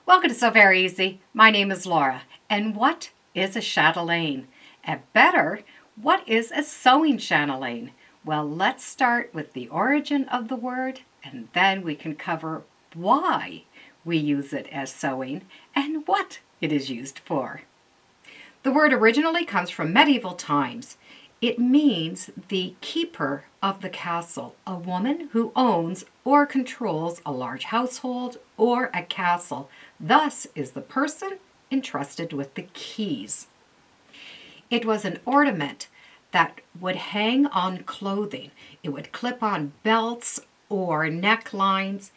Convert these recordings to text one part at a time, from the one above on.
Welcome to So Very Easy. My name is Laura. And what is a chatelaine? And better, what is a sewing chatelaine? Well, let's start with the origin of the word, and then we can cover why we use it as sewing and what it is used for. The word originally comes from medieval times. It means the keeper of the castle, a woman who owns or controls a large household or a castle, thus is the person entrusted with the keys. It was an ornament that would hang on clothing. It would clip on belts or necklines,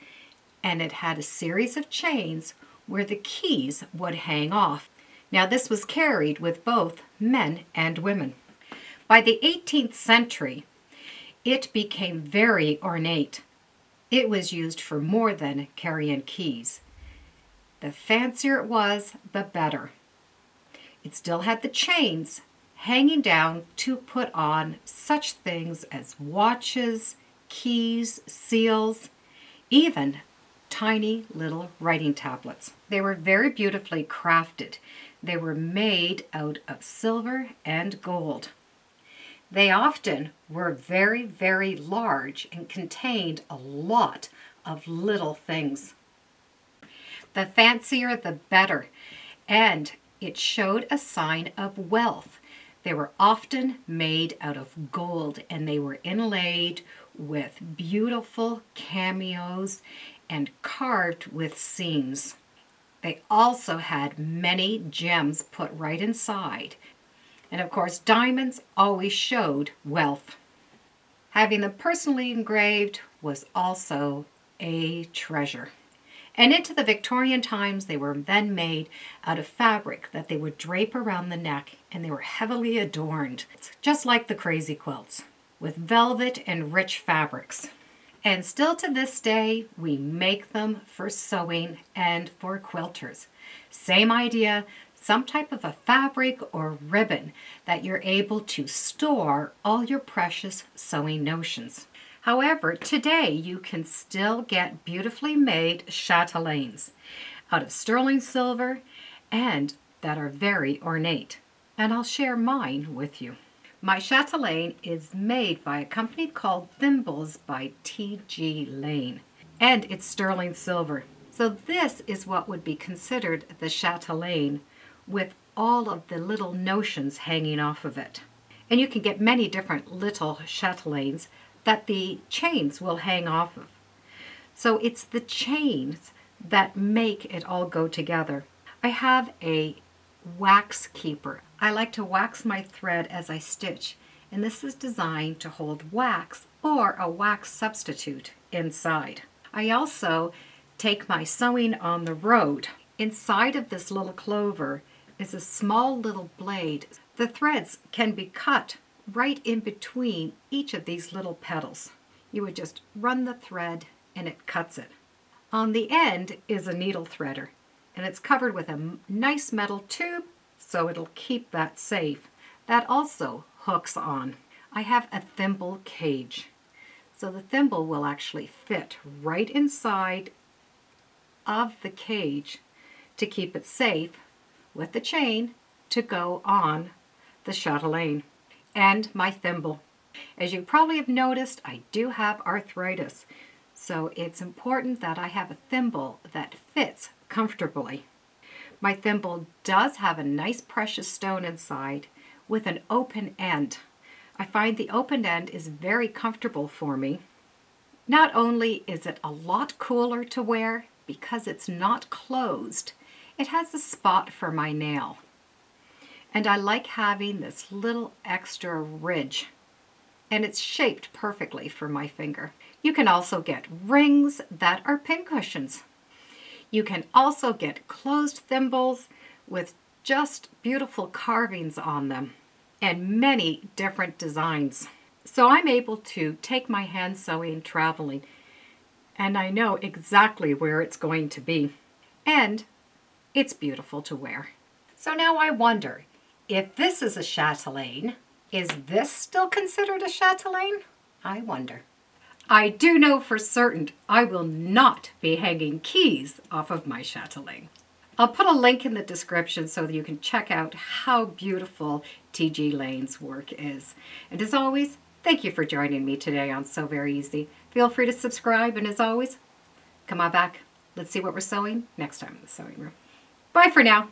and it had a series of chains where the keys would hang off. Now, this was carried with both men and women. By the 18th century, it became very ornate. It was used for more than carrying keys. The fancier it was, the better. It still had the chains hanging down to put on such things as watches, keys, seals, even tiny little writing tablets. They were very beautifully crafted. They were made out of silver and gold. They often were very, very large and contained a lot of little things. The fancier, the better, and it showed a sign of wealth. They were often made out of gold, and they were inlaid with beautiful cameos and carved with seams. They also had many gems put right inside. And of course, diamonds always showed wealth. Having them personally engraved was also a treasure. And into the Victorian times, they were then made out of fabric that they would drape around the neck, and they were heavily adorned, just like the crazy quilts, with velvet and rich fabrics. And still to this day, we make them for sewing and for quilters. Same idea, some type of a fabric or ribbon that you're able to store all your precious sewing notions. However, today you can still get beautifully made chatelaines out of sterling silver and that are very ornate. And I'll share mine with you. My chatelaine is made by a company called Thimbles by T.G. Lane, and it's sterling silver. So this is what would be considered the chatelaine with all of the little notions hanging off of it. And you can get many different little chatelaines that the chains will hang off of. So it's the chains that make it all go together. I have a wax keeper. I like to wax my thread as I stitch, and this is designed to hold wax or a wax substitute inside. I also take my sewing on the road. Inside of this little clover is a small little blade. The threads can be cut right in between each of these little petals. You would just run the thread and it cuts it. On the end is a needle threader, and it's covered with a nice metal tube so it'll keep that safe. That also hooks on. I have a thimble cage. So the thimble will actually fit right inside of the cage to keep it safe with the chain to go on the chatelaine. And my thimble. As you probably have noticed, I do have arthritis. So it's important that I have a thimble that fits comfortably. My thimble does have a nice precious stone inside with an open end. I find the open end is very comfortable for me. Not only is it a lot cooler to wear because it's not closed, it has a spot for my nail. And I like having this little extra ridge, and it's shaped perfectly for my finger. You can also get rings that are pincushions. You can also get closed thimbles with just beautiful carvings on them and many different designs. So I'm able to take my hand sewing traveling, and I know exactly where it's going to be. And it's beautiful to wear. So now I wonder, if this is a chatelaine, is this still considered a chatelaine? I wonder. I do know for certain I will not be hanging keys off of my chatelaine. I'll put a link in the description so that you can check out how beautiful T.G. Lane's work is. And as always, thank you for joining me today on Sew Very Easy. Feel free to subscribe, and as always, come on back. Let's see what we're sewing next time in the sewing room. Bye for now.